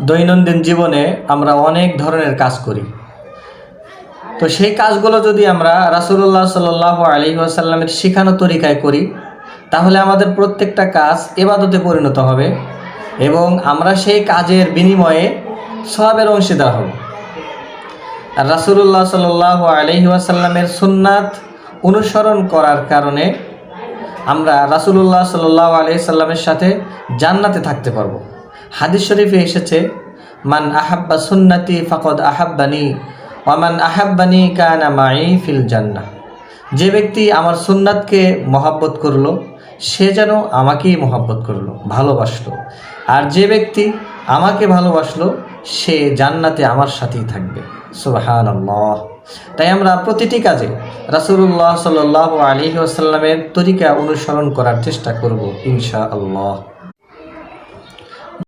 দৈনন্দিন জীবনে আমরা অনেক ধরনের কাজ করি। তো সেই কাজগুলো যদি আমরা রাসূলুল্লাহ সাল্লাল্লাহু আলাইহি ওয়াসাল্লামের শেখানো তরিকায় করি, তাহলে আমাদের প্রত্যেকটা কাজ ইবাদতে পরিণত হবে এবং আমরা সেই কাজের বিনিময়ে সওয়াবের অংশীদার হব। আর রাসূলুল্লাহ সাল্লাল্লাহু আলাইহি ওয়াসাল্লামের সুন্নাত অনুসরণ করার কারণে আমরা রাসূলুল্লাহ সাল্লাল্লাহু আলাইহি সাল্লামের সাথে জান্নাতে থাকতে পারবো। হাদিস শরীফে এসেছে, মান আহাব্বা সুন্নতি ফাকাদ আহাব্বানি ওয়া মান আহাব্বানি কানা মাই ফিল জান্নাহ। যে ব্যক্তি আমার সুন্নাতকে মহব্বত করলো, সে যেন আমাকেই মহব্বত করলো, ভালোবাসলো। আর যে ব্যক্তি আমাকে ভালোবাসলো, সে জান্নাতে আমার সাথেই থাকবে। সুবহানাল্লাহ। তাই আমরা প্রতিটি কাজে রাসূলুল্লাহ সাল্লাল্লাহু আলাইহি ওয়াসাল্লামের তরিকা অনুসরণ করার চেষ্টা করব ইনশাআল্লাহ।